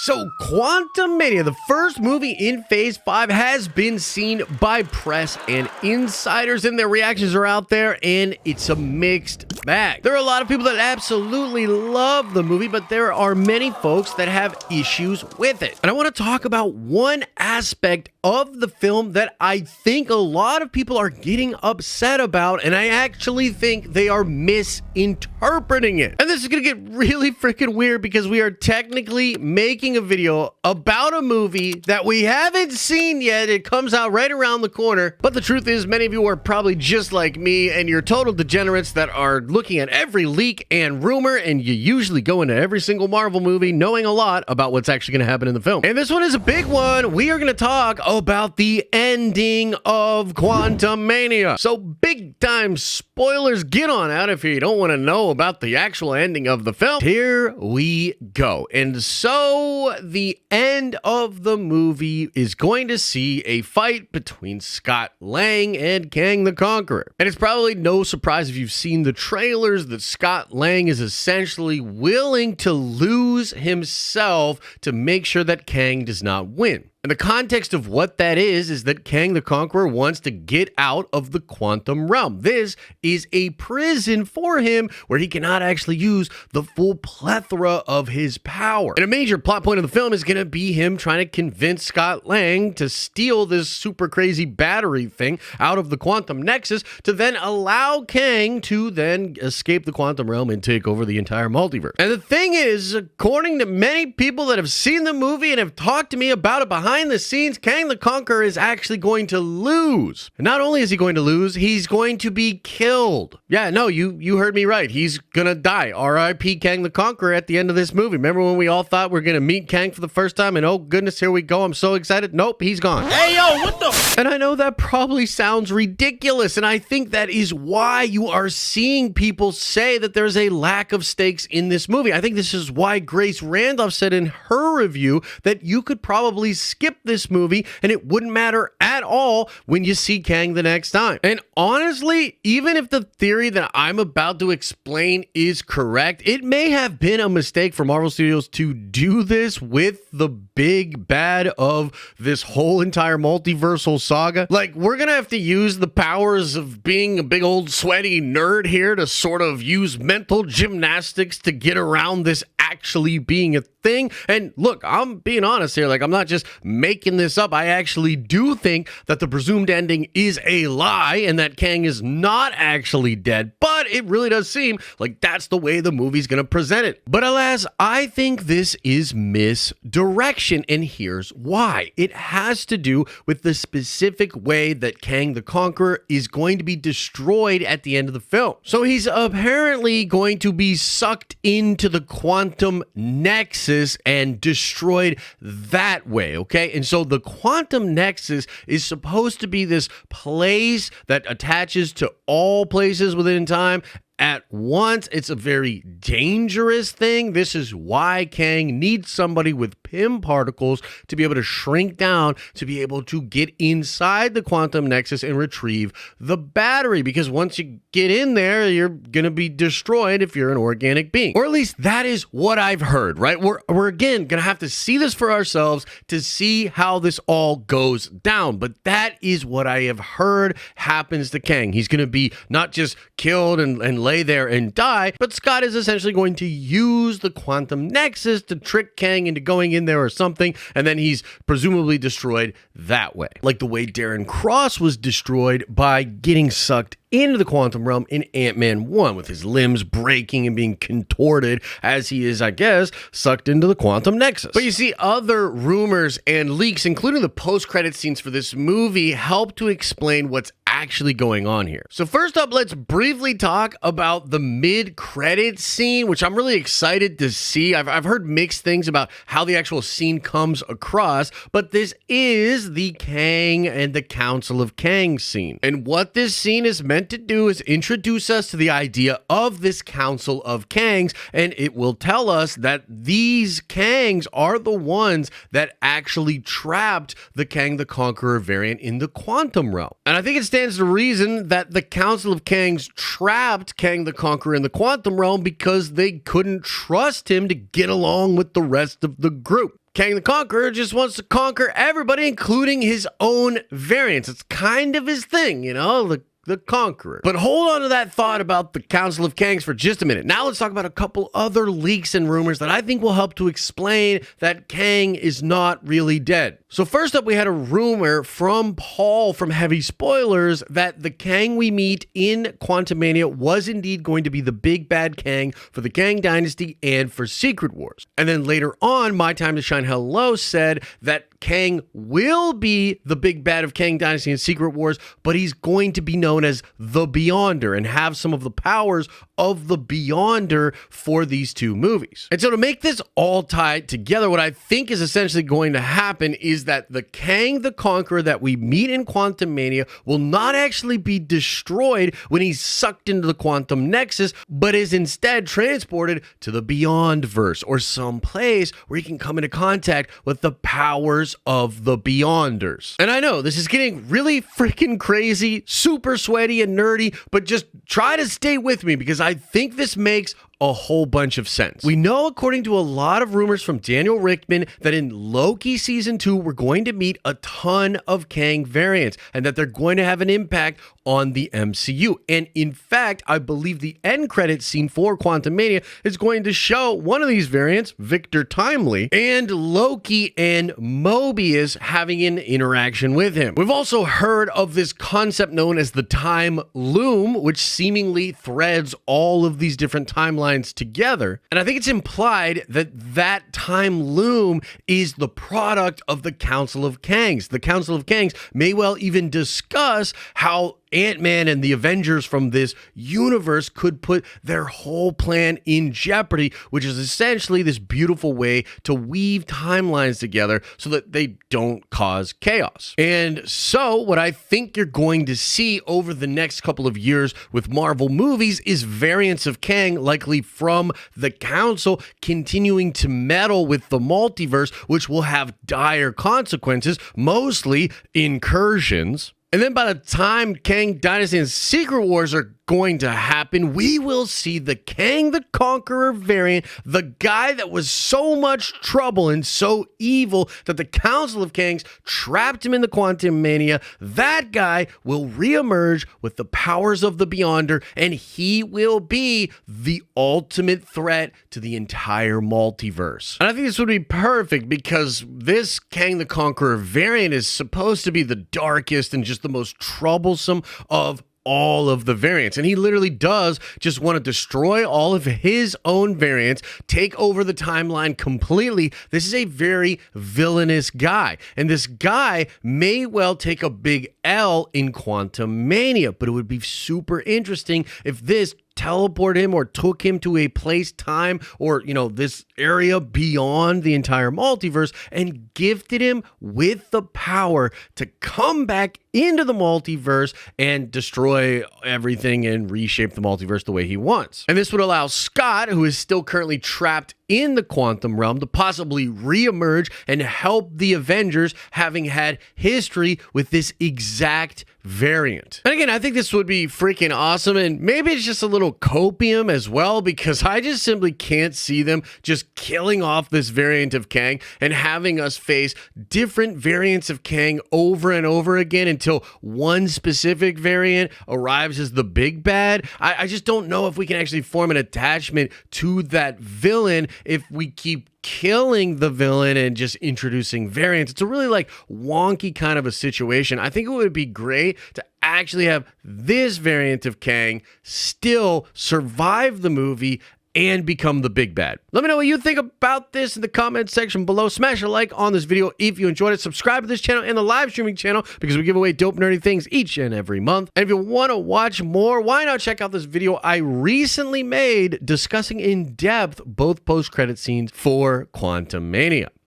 So, Quantumania, the first movie in Phase 5, has been seen by press and insiders, and their reactions are out there, and it's a mixed bag. There are a lot of people that absolutely love the movie, but there are many folks that have issues with it. And I want to talk about one aspect of the film that I think a lot of people are getting upset about, and I actually think they are misinterpreting it. And this is going to get really freaking weird because we are technically making a video about a movie that we haven't seen yet. It comes out right around the corner. But the truth is, many of you are probably just like me, and you're total degenerates that are looking at every leak and rumor, and you usually go into every single Marvel movie knowing a lot about what's actually going to happen in the film. And this one is a big one. We are going to talk about the ending of Quantumania. So big time spoilers, get on out if you don't want to know about the actual ending of the film. Here we go. And so the end of the movie is going to see a fight between Scott Lang and Kang the Conqueror. And it's probably no surprise if you've seen the trailers that Scott Lang is essentially willing to lose himself to make sure that Kang does not win. And the context of what that is that Kang the Conqueror wants to get out of the quantum realm. This is a prison for him where he cannot actually use the full plethora of his power. And a major plot point of the film is going to be him trying to convince Scott Lang to steal this super crazy battery thing out of the quantum nexus to then allow Kang to then escape the quantum realm and take over the entire multiverse. And the thing is, according to many people that have seen the movie and have talked to me about it behind the scenes, Kang the Conqueror is actually going to lose. And not only is he going to lose, he's going to be killed. Yeah, no, you heard me right. He's gonna die. R.I.P. Kang the Conqueror at the end of this movie. Remember when we all thought we were gonna meet Kang for the first time and oh goodness, here we go. I'm so excited. Nope, he's gone. Hey, yo, what the? And I know that probably sounds ridiculous, and I think that is why you are seeing people say that there's a lack of stakes in this movie. I think this is why Grace Randolph said in her review that you could probably skip this movie and it wouldn't matter at all when you see Kang the next time. And honestly, even if the theory that I'm about to explain is correct, it may have been a mistake for Marvel Studios to do this with the big bad of this whole entire multiversal saga. Like, we're gonna have to use the powers of being a big old sweaty nerd here to sort of use mental gymnastics to get around this actually being a thing. And look, I'm being honest here, like I'm not just making this up. I actually do think that the presumed ending is a lie and that Kang is not actually dead, but it really does seem like that's the way the movie's gonna present it. But alas, I think this is misdirection, and here's why. It has to do with the specific way that Kang the Conqueror is going to be destroyed at the end of the film. So he's apparently going to be sucked into the quantum nexus and destroyed that way, okay? And so the quantum nexus is supposed to be this place that attaches to all places within time at once. It's a very dangerous thing. This is why Kang needs somebody with Pym particles to be able to shrink down, to be able to get inside the quantum nexus and retrieve the battery. Because once you get in there, you're going to be destroyed if you're an organic being. Or at least that is what I've heard, right? We're again going to have to see this for ourselves to see how this all goes down. But that is what I have heard happens to Kang. He's going to be not just killed and lay there and die, but Scott is essentially going to use the quantum nexus to trick Kang into going in there or something, and then he's presumably destroyed that way. Like the way Darren Cross was destroyed by getting sucked into the quantum realm in Ant-Man 1 with his limbs breaking and being contorted as he is, I guess, sucked into the quantum nexus. But you see, other rumors and leaks, including the post-credit scenes for this movie, help to explain what's actually going on here. So first up, let's briefly talk about the mid-credit scene, which I'm really excited to see. I've heard mixed things about how the actual scene comes across, but this is the Kang and the Council of Kang scene. And what this scene is meant to do is introduce us to the idea of this Council of Kangs, and it will tell us that these Kangs are the ones that actually trapped the Kang the Conqueror variant in the quantum realm. And I think it stands stands to reason that the Council of Kangs trapped Kang the Conqueror in the quantum realm because they couldn't trust him to get along with the rest of the group. Kang the Conqueror just wants to conquer everybody, including his own variants. It's kind of his thing, you know, the Conqueror. But hold on to that thought about the Council of Kangs for just a minute. Now let's talk about a couple other leaks and rumors that I think will help to explain that Kang is not really dead. So first up, we had a rumor from Paul from Heavy Spoilers that the Kang we meet in Quantumania was indeed going to be the big bad Kang for the Kang Dynasty and for Secret Wars. And then later on, My Time to Shine Hello said that Kang will be the big bad of Kang Dynasty and Secret Wars, but he's going to be known as the Beyonder and have some of the powers of the Beyonder for these two movies. And so to make this all tie together, what I think is essentially going to happen is that the Kang the Conqueror that we meet in Quantumania will not actually be destroyed when he's sucked into the quantum nexus, but is instead transported to the Beyondverse or some place where he can come into contact with the powers of the Beyonders. And I know this is getting really freaking crazy, super sweaty and nerdy, but just try to stay with me because I think this makes a whole bunch of sense. We know, according to a lot of rumors from Daniel Richtman, that in Loki Season 2, we're going to meet a ton of Kang variants and that they're going to have an impact on the MCU. And in fact, I believe the end credits scene for Quantumania is going to show one of these variants, Victor Timely, and Loki and Mobius having an interaction with him. We've also heard of this concept known as the Time Loom, which seemingly threads all of these different timelines together. And I think it's implied that that time loom is the product of the Council of Kangs. The Council of Kangs may well even discuss how Ant-Man and the Avengers from this universe could put their whole plan in jeopardy, which is essentially this beautiful way to weave timelines together so that they don't cause chaos. And so what I think you're going to see over the next couple of years with Marvel movies is variants of Kang, likely from the Council, continuing to meddle with the multiverse, which will have dire consequences, mostly incursions. And then by the time Kang Dynasty and Secret Wars are going to happen, we will see the Kang the Conqueror variant, the guy that was so much trouble and so evil that the Council of Kangs trapped him in the Quantumania. That guy will reemerge with the powers of the Beyonder, and he will be the ultimate threat to the entire multiverse. And I think this would be perfect because this Kang the Conqueror variant is supposed to be the darkest and just the most troublesome of all of the variants. And he literally does just want to destroy all of his own variants, take over the timeline completely. This is a very villainous guy. And this guy may well take a big L in Quantumania, but it would be super interesting if this teleport him or took him to a place, time, or, you know, this area beyond the entire multiverse and gifted him with the power to come back into the multiverse and destroy everything and reshape the multiverse the way he wants. And this would allow Scott, who is still currently trapped in the quantum realm, to possibly reemerge and help the Avengers, having had history with this exact variant. And again, I think this would be freaking awesome, and maybe it's just a little copium as well, because I just simply can't see them just killing off this variant of Kang and having us face different variants of Kang over and over again until one specific variant arrives as the big bad. I just don't know if we can actually form an attachment to that villain if we keep killing the villain and just introducing variants. It's a really like wonky kind of a situation. I think it would be great to actually have this variant of Kang still survive the movie and become the big bad. Let me know what you think about this in the comment section below. Smash a like on this video if you enjoyed it. Subscribe to this channel and the live streaming channel because we give away dope nerdy things each and every month. And if you want to watch more, why not check out this video I recently made discussing in depth both post-credit scenes for Quantumania.